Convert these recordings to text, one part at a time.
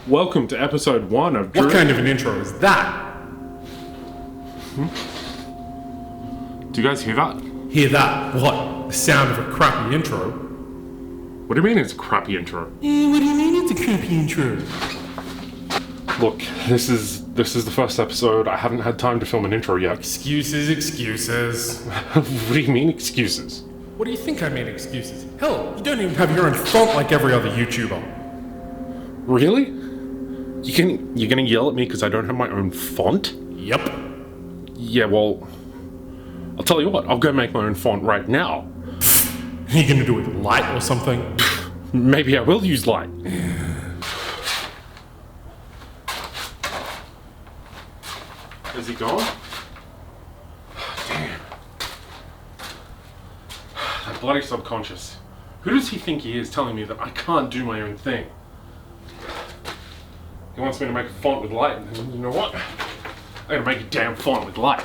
Welcome to episode 1 of What kind of an intro is that? Do you guys hear that? Hear that? What? The sound of a crappy intro? What do you mean it's a crappy intro? What do you mean it's a crappy intro? Look, this is the first episode. I haven't had time to film an intro yet. Excuses. What do you mean excuses? What do you think I mean excuses? Hell, you don't even have your own font like every other YouTuber. Really? You're gonna yell at me because I don't have my own font? Yep. Yeah, well, I'll tell you what, I'll go make my own font right now. Are you gonna do it with light or something? Maybe I will use light. Is he gone? Damn. That bloody subconscious. Who does he think he is telling me that I can't do my own thing? He wants me to make a font with light, and you know what? I'm gonna make a damn font with light.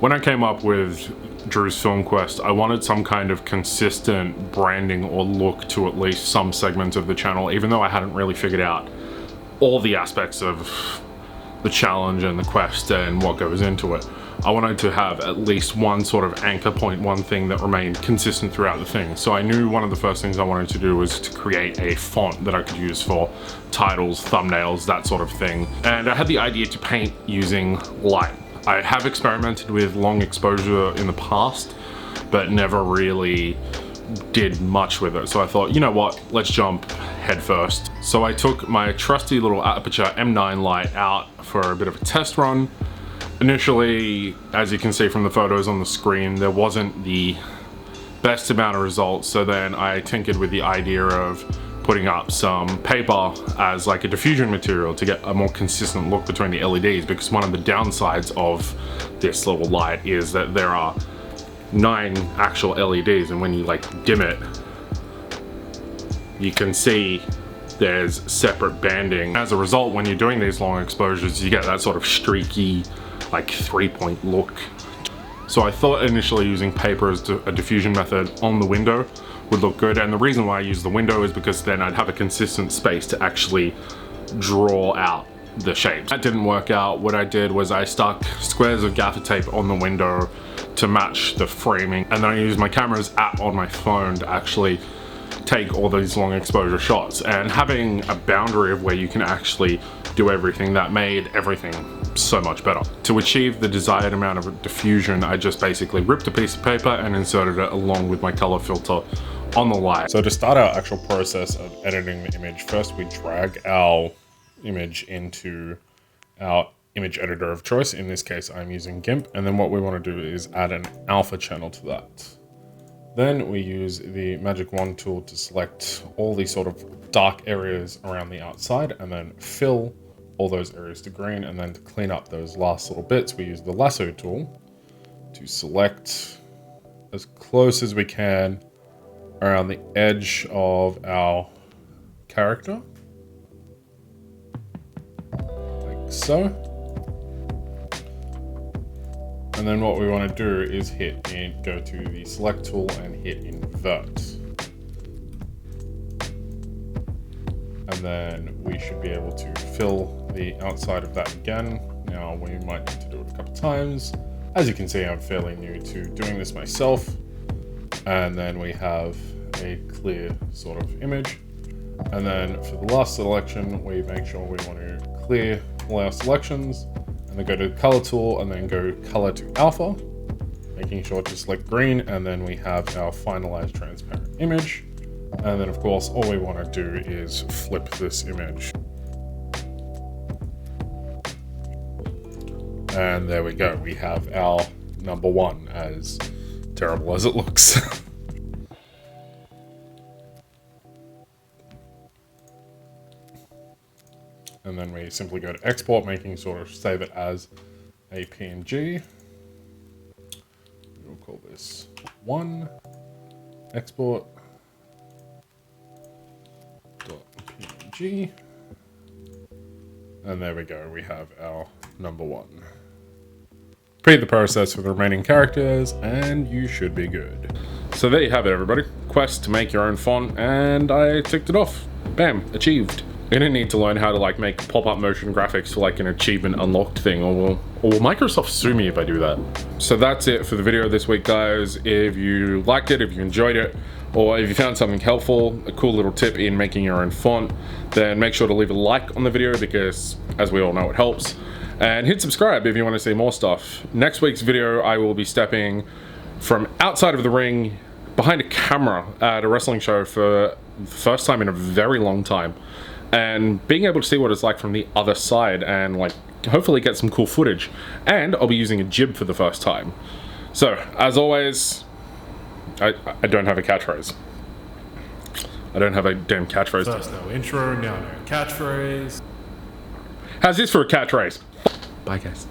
When I came up with Drew's Film Quest, I wanted some kind of consistent branding or look to at least some segments of the channel, even though I hadn't really figured out all the aspects of the challenge and the quest and what goes into it. I wanted to have at least one sort of anchor point, one thing that remained consistent throughout the thing. So I knew one of the first things I wanted to do was to create a font that I could use for titles, thumbnails, that sort of thing. And I had the idea to paint using light. I have experimented with long exposure in the past, but never really did much with it. So I thought, you know what, let's jump head first. So I took my trusty little Aperture M9 light out for a bit of a test run. Initially, as you can see from the photos on the screen, there wasn't the best amount of results, so then I tinkered with the idea of putting up some paper as like a diffusion material to get a more consistent look between the LEDs, because one of the downsides of this little light is that there are 9 actual LEDs, and when you like dim it, you can see there's separate banding. As a result, when you're doing these long exposures, you get that sort of streaky, like 3-point look. So I thought initially using paper as a diffusion method on the window would look good, and the reason why I use the window is because then I'd have a consistent space to actually draw out the shapes. That didn't work out. What I did was I stuck squares of gaffer tape on the window to match the framing, and then I used my camera's app on my phone to actually take all these long exposure shots. And having a boundary of where you can actually do everything, that made everything so much better. To achieve the desired amount of diffusion, I just basically ripped a piece of paper and inserted it along with my color filter on the light. So to start our actual process of editing the image, first we drag our image into our image editor of choice. In this case, I'm using GIMP. And then what we want to do is add an alpha channel to that. Then we use the magic wand tool to select all these sort of dark areas around the outside and then fill all those areas to green. And then to clean up those last little bits, we use the lasso tool to select as close as we can around the edge of our character, like so. And then what we want to do is go to the select tool and hit invert. And then we should be able to fill the outside of that again. Now we might need to do it a couple times. As you can see, I'm fairly new to doing this myself. And then we have a clear sort of image. And then for the last selection, we make sure we want to clear all our selections, and then go to the color tool and then go color to alpha, making sure to select green. And then we have our finalized transparent image. And then of course, all we want to do is flip this image. And there we go. We have our number 1, as terrible as it looks. And then we simply go to export, making sure to save it as a PNG. We'll call this 1 export .png. And there we go, we have our number 1. Repeat the process for the remaining characters and you should be good. So there you have it, everybody. Quest to make your own font, and I ticked it off. Bam, achieved. gonna need to learn how to like make pop-up motion graphics for like an achievement unlocked thing, or will Microsoft sue me if I do that? So that's it for the video this week, guys. If you liked it, if you enjoyed it, or if you found something helpful, a cool little tip in making your own font, then make sure to leave a like on the video because, as we all know, it helps. And hit subscribe if you want to see more stuff. Next week's video, I will be stepping from outside of the ring behind a camera at a wrestling show for the first time in a very long time, and being able to see what it's like from the other side and like hopefully get some cool footage. And I'll be using a jib for the first time. So as always, I don't have a catchphrase. I don't have a damn catchphrase. First no intro, now no catchphrase. How's this for a catchphrase? Bye guys.